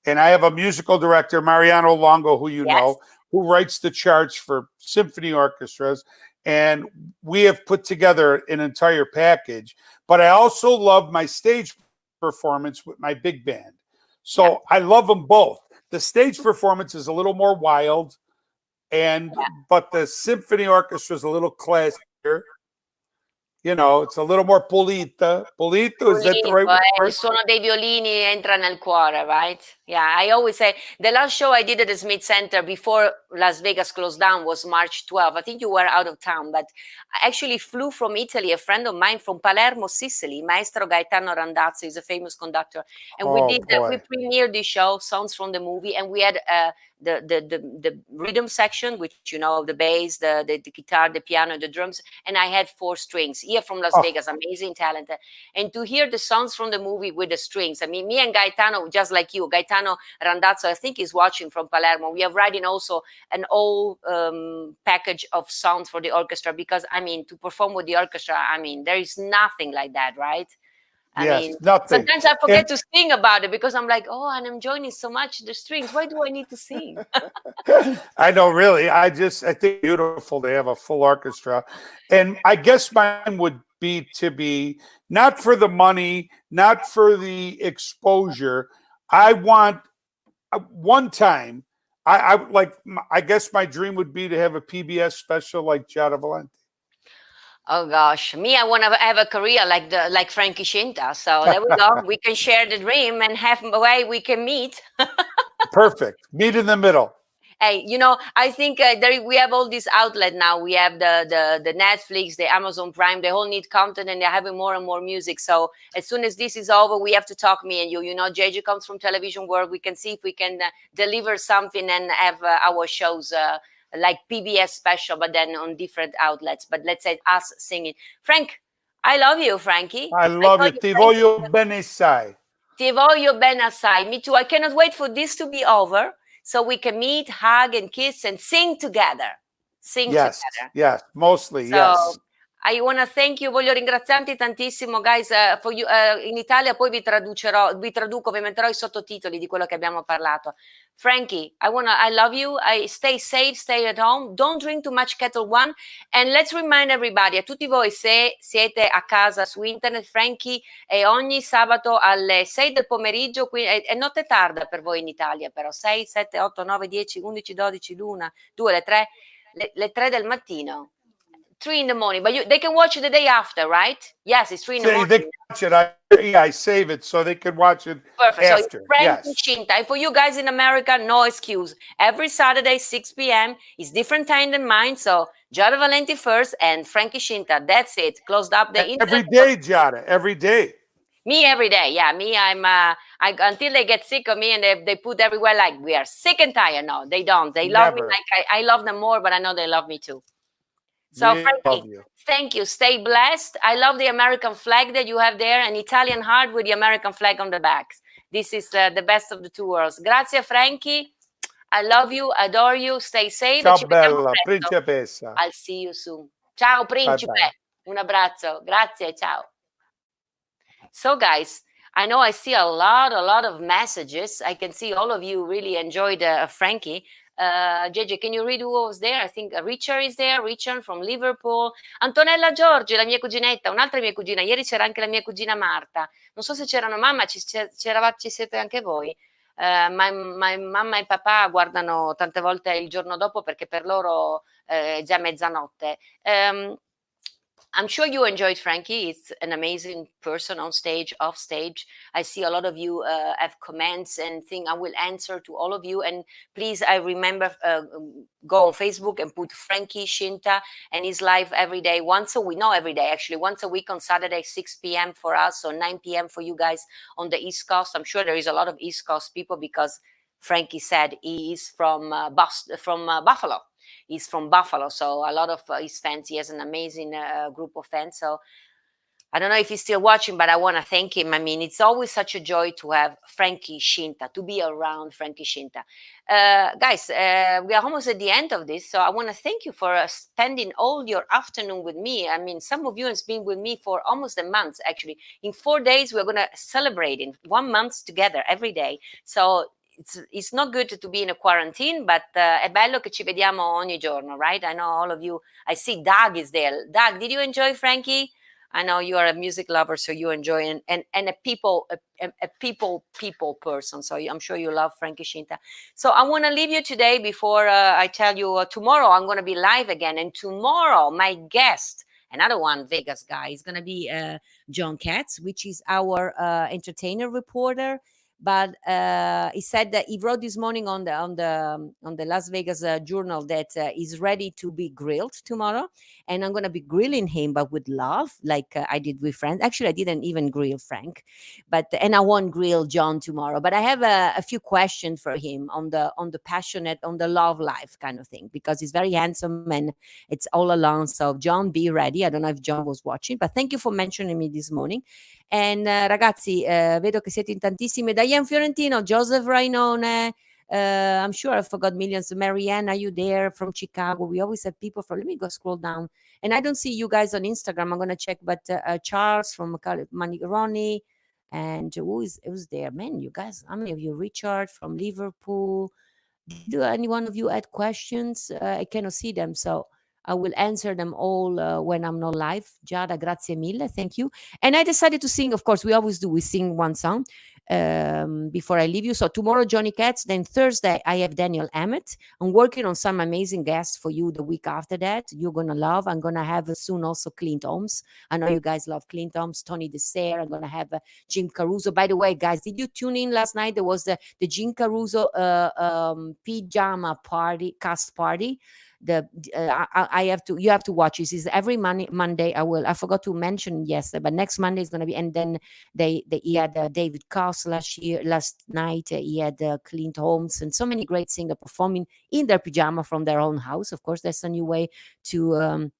and I have a musical director, Mariano Longo, who you know, who writes the charts for symphony orchestras. And we have put together an entire package. But I also love my stage performance with my big band. So I love them both. The stage performance is a little more wild, but the symphony orchestra is a little classier. You know, it's a little more pulita. Pulito, is that the right word? Il suono dei violini entra nel cuore, right? Yeah, I always say the last show I did at the Smith Center before Las Vegas closed down was March 12th. I think you were out of town, but I actually flew from Italy, a friend of mine from Palermo, Sicily, Maestro Gaetano Randazzo, is a famous conductor. And we premiered the show, Songs from the Movie, and we had the rhythm section, which, you know, the bass, the guitar, the piano, the drums, and I had 4 strings here from Las Vegas, amazing talent. And to hear the songs from the movie with the strings, I mean, me and Gaetano, just like you, Gaetano Randazzo, I think is watching from Palermo. We are writing also an whole package of songs for the orchestra, because, I mean, to perform with the orchestra, I mean, there is nothing like that, right? I mean, nothing. Sometimes I forget to sing about it because I'm like, oh, and I'm enjoying so much the strings. Why do I need to sing? I know, really. I think it's beautiful to have a full orchestra. And I guess mine would be to be not for the money, not for the exposure. I want one time, I guess my dream would be to have a PBS special like Giada Valenti. Oh gosh, me, I want to have a career like Frankie Scinta. So there we go. We can share the dream and halfway we can meet. Perfect. Meet in the middle. Hey, you know, I think we have all these outlets now. We have the Netflix, the Amazon Prime. They all need content, and they're having more and more music. So as soon as this is over, we have to talk, me and you. You know, JJ comes from television world. We can see if we can deliver something and have our shows like PBS special, but then on different outlets. But let's say us singing. Frank, I love you, Frankie. I love you. Ti voglio bene assai. Ti voglio bene assai. Me too. I cannot wait for this to be over so we can meet, hug, and kiss and sing together. Sing together. Yes, mostly, yes. I wanna thank you, voglio ringraziarti tantissimo, guys, for you, in Italia poi vi traduco, vi metterò i sottotitoli di quello che abbiamo parlato. Frankie, I love you, stay safe, stay at home, don't drink too much Kettle One, and let's remind everybody, a tutti voi, se siete a casa su internet, Frankie è ogni sabato alle 6 del pomeriggio, qui è notte tarda per voi in Italia, però 6, 7, 8, 9, 10, 11, 12, l'1, 2, le 3, le 3 del mattino. 3 in the morning, but they can watch it the day after, right? Yes, it's 3 in the They morning. can watch it. I save it so they can watch it Perfect. after. So Frankie Yes. Scinta. And for you guys in America, no excuse. Every Saturday, 6 p.m. is different time than mine. So Giada Valenti first and Frankie Scinta. That's it. Closed up the internet. Every day, Giada. Every day. Me every day. Yeah, me, until they get sick of me and they put everywhere like we are sick and tired. No, they don't. They love me Never. like I love them more, but I know they love me too. So We Frankie, love you. thank you. Stay blessed. I love the American flag that you have there, an Italian heart with the American flag on the back. This is the best of the two worlds. Grazie Frankie. I love you, adore you. Stay safe. Ciao E ci vediamo bella, presto. principessa. I'll see you soon. Ciao principe. Bye-bye. Un abbraccio. Grazie, ciao. So guys, I know I see a lot of messages. I can see all of you really enjoyed Frankie. JJ, can you read who was there? I think Richard is there, Richard from Liverpool. Antonella Giorgi, la mia cuginetta, un'altra mia cugina. Ieri c'era anche la mia cugina Marta. Non so se c'erano mamma, ci siete anche voi. Mamma e papà guardano tante volte il giorno dopo perché per loro è già mezzanotte. I'm sure you enjoyed Frankie. It's an amazing person on stage, off stage. I see a lot of you have comments and think I will answer to all of you. And please, I remember go on Facebook and put Frankie Scinta and his live every day, once a week, not every day, actually, once a week on Saturday, 6 p.m. for us, or 9 p.m. for you guys on the East Coast. I'm sure there is a lot of East Coast people because Frankie said he is from Buffalo. He's from Buffalo, so a lot of his fans. He has an amazing group of fans. So I don't know if he's still watching, but I want to thank him. I mean, it's always such a joy to have Frankie Scinta, to be around Frankie Scinta. Guys, we are almost at the end of this, so I want to thank you for spending all your afternoon with me. I mean, some of you has been with me for almost a month, actually. In 4 days, we're going to celebrate in 1 month together every day. So it's not good to be in a quarantine, but è bello che ci vediamo ogni giorno, right? I know all of you. I see Doug is there. Doug, did you enjoy Frankie? I know you are a music lover, so you enjoy and a people person. So I'm sure you love Frankie Scinta. So I want to leave you today before I tell you tomorrow I'm going to be live again. And tomorrow my guest, another one, Vegas guy, is going to be John Katz, which is our entertainer reporter. But he said that he wrote this morning on the Las Vegas Journal that he's ready to be grilled tomorrow, and I'm gonna be grilling him, but with love, like I did with Frank. Actually, I didn't even grill Frank, and I won't grill John tomorrow. But I have a few questions for him on the passionate, on the love life kind of thing, because he's very handsome and it's all alone. So John, be ready. I don't know if John was watching, but thank you for mentioning me this morning. And ragazzi, vedo che siete in tantissimi. Diane Fiorentino, Joseph Rainone, I'm sure I forgot millions. Marianne, are you there from Chicago? We always have people from, let me go scroll down. And I don't see you guys on Instagram. I'm going to check, but Charles from Manigroni, and who's there? Man, you guys, how many of you? Richard from Liverpool. Do any one of you had questions? I cannot see them, so I will answer them all when I'm not live. Giada, grazie mille. Thank you. And I decided to sing, of course, we always do. We sing one song before I leave you. So tomorrow, Johnny Katz. Then Thursday, I have Daniel Emmett. I'm working on some amazing guests for you the week after that. You're going to love. I'm going to have soon also Clint Holmes. I know you guys love Clint Holmes, Tony Dessert. I'm going to have Jim Caruso. By the way, guys, did you tune in last night? There was the Jim Caruso pajama party, cast party. You have to watch this. Is every Monday. I forgot to mention yesterday, but next Monday is going to be. And then he had David Coss last night. He had Clint Holmes and so many great singers performing in their pajama from their own house. Of course, that's a new way to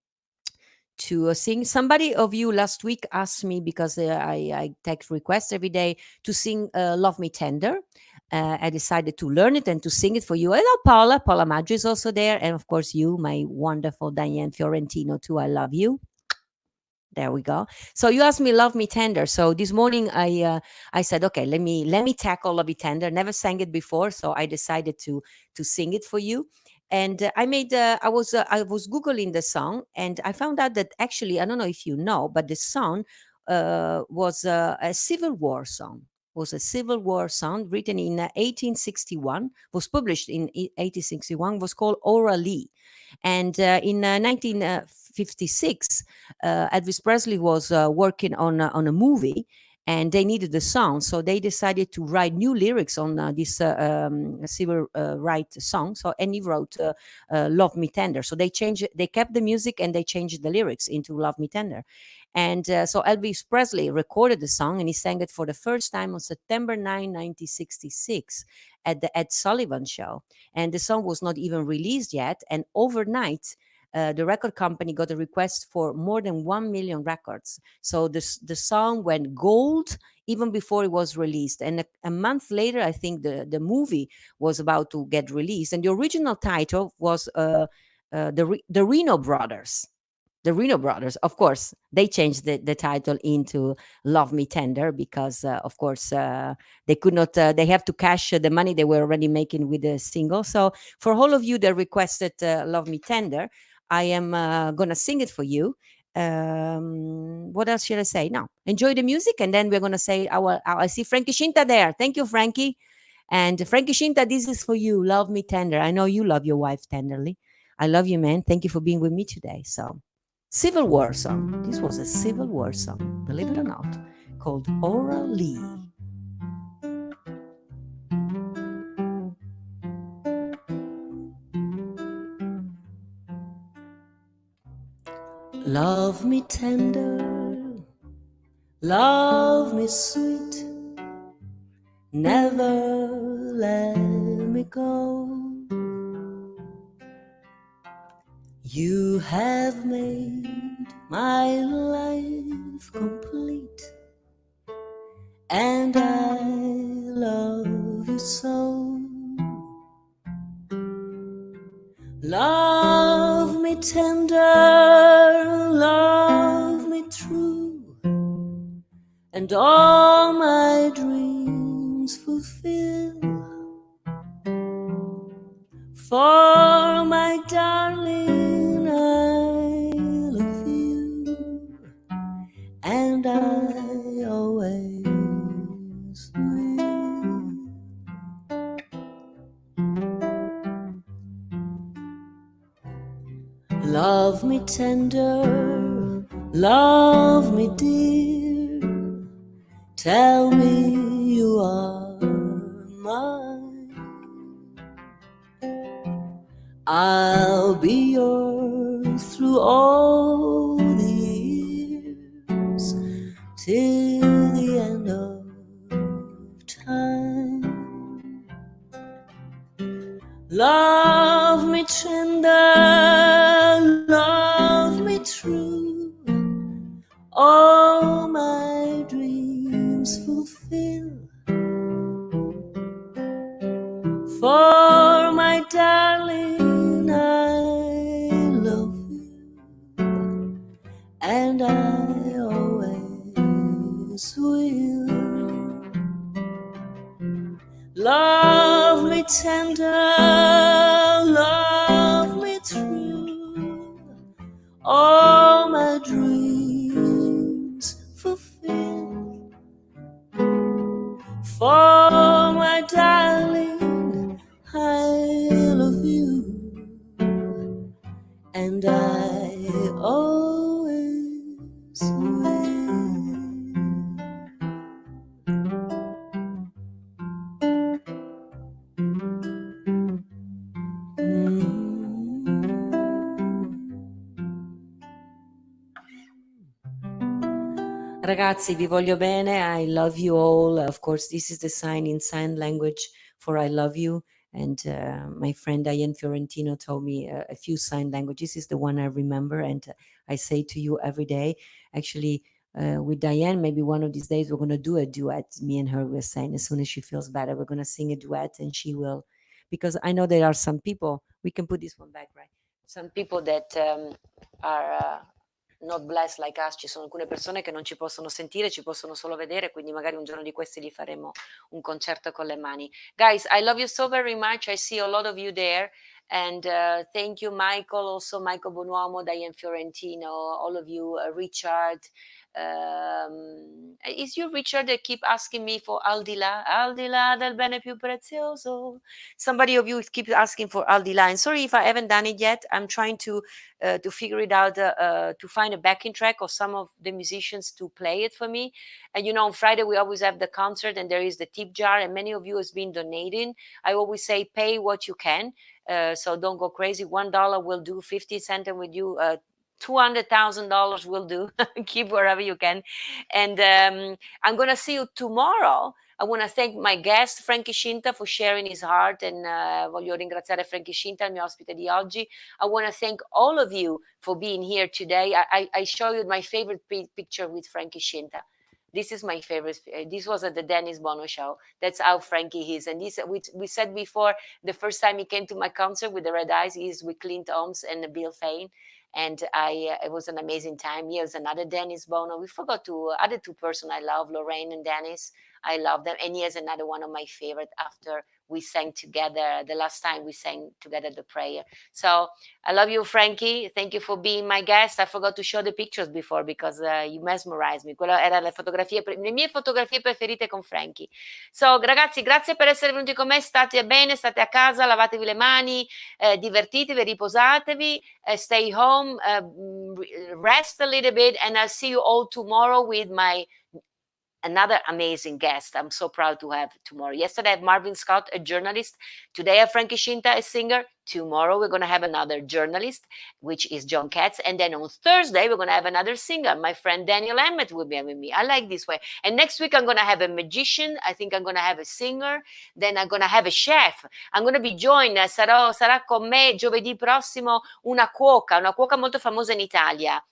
sing. Somebody of you last week asked me, because I take requests every day, to sing Love Me Tender. I decided to learn it and to sing it for you. Hello, Paula Maggio is also there, and of course you, my wonderful Diane Fiorentino too. I love you. There we go. So you asked me "Love Me Tender." So this morning I said, okay, let me tackle "Love Me Tender." Never sang it before, so I decided to sing it for you. And I was googling the song, and I found out that actually, I don't know if you know, but the song was a Civil War song. Was a Civil War song written in 1861. Was published in 1861. Was called Ora Lee, and in 1956, Elvis Presley was working on a movie, and they needed the song, so they decided to write new lyrics on this civil right song. So, and he wrote "Love Me Tender." So they kept the music and they changed the lyrics into "Love Me Tender." And so Elvis Presley recorded the song, and he sang it for the first time on September 9, 1966, at the Ed Sullivan Show. And the song was not even released yet. And overnight, the record company got a request for more than 1 million records. So the song went gold even before it was released. And a month later, I think the movie was about to get released. And the original title was the Reno Brothers. The Reno Brothers, of course, they changed the title into "Love Me Tender" because, of course, they could not. They have to cash the money they were already making with the single. So, for all of you that requested "Love Me Tender," I am gonna sing it for you. What else should I say? Now, enjoy the music, and then we're gonna say I see Frankie Scinta there. Thank you, Frankie. And Frankie Scinta, this is for you. "Love Me Tender." I know you love your wife tenderly. I love you, man. Thank you for being with me today. So. Civil War song. This was a Civil War song, believe it or not, called Ora Lee. Love me tender, love me sweet, never let me go. You have made my life complete, and I love you so. Love me tender, love me true, and all my dreams fulfill. For my darling, I love you, and I always will. Love me tender, love me dear, tell me you are mine. I'll be yours through all the years, till the end of time. Love me tender, love me true, all my dreams fulfill. For my darling, I love you, and I always will. Love me tender, love me true, all my dreams fulfill. For my darling, I love you, and I always will. Ragazzi, vi voglio bene. I love you all. Of course, this is the sign in sign language for I love you. And my friend Diane Fiorentino told me a few sign languages. This is the one I remember, and I say to you every day. Actually, with Diane, maybe one of these days we're going to do a duet. Me and her were saying, as soon as she feels better, we're going to sing a duet, and she will. Because I know there are some people. We can put this one back, right? Some people that are not blessed like us, ci sono alcune persone che non ci possono sentire, ci possono solo vedere, quindi magari un giorno di questi gli faremo un concerto con le mani. Guys, I love you so very much. I see a lot of you there. And thank you, Michael, also Michael Bonuomo, Diane Fiorentino, all of you, Richard. Is you Richard that keep asking me for al di là del bene più prezioso? Somebody of you keep asking for al di là. And sorry if I haven't done it yet. I'm trying to figure it out, to find a backing track of some of the musicians to play it for me. And on Friday we always have the concert, and there is the tip jar, and many of you has been donating. I always say pay what you can, so don't go crazy. $1 will do, 50 cents with you. $200,000 will do. Keep wherever you can. And I'm going to see you tomorrow. I want to thank my guest, Frankie Scinta, for sharing his heart, and voglio ringraziare Frankie Scinta, il mio ospite di oggi. I want to thank all of you for being here today. I show you my favorite picture with Frankie Scinta. This is my favorite. This was at the Dennis Bono show. That's how Frankie is. And this, we said before, the first time he came to my concert with the Red Eyes, he's with Clint Holmes and Bill Fain. And it was an amazing time. Here's another Dennis Bono. We forgot to other two person I love, Lorraine and Dennis. I love them. And here's another one of my favorite after we sang together, the last time we sang together the prayer. So I love you, Frankie. Thank you for being my guest. I forgot to show the pictures before because you mesmerized me. Quella era le mie fotografie preferite con Frankie. So ragazzi, grazie per essere venuti con me. State bene, state a casa, lavatevi le mani, divertitevi, riposatevi, stay home, rest a little bit, and I'll see you all tomorrow with another amazing guest. I'm so proud to have tomorrow. Yesterday I had Marvin Scott, a journalist. Today I have Frankie Scinta, a singer. Tomorrow we're going to have another journalist, which is John Katz. And then on Thursday we're going to have another singer. My friend Daniel Emmett will be with me. I like this way. And next week I'm going to have a magician. I think I'm going to have a singer. Then I'm going to have a chef. I'm going to be joined. Sarà con me giovedì prossimo una cuoca molto famosa in Italia.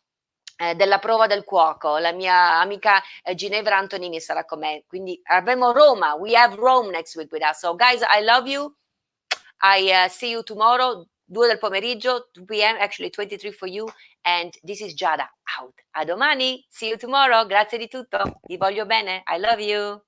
Della prova del cuoco, la mia amica Ginevra Antonini sarà con me, quindi avremo Roma. We have Rome next week with us. So guys, I love you. I see you tomorrow, 2 del pomeriggio, 2 p.m., actually 23 for you, and this is Giada out. A domani, see you tomorrow. Grazie di tutto, vi voglio bene, I love you.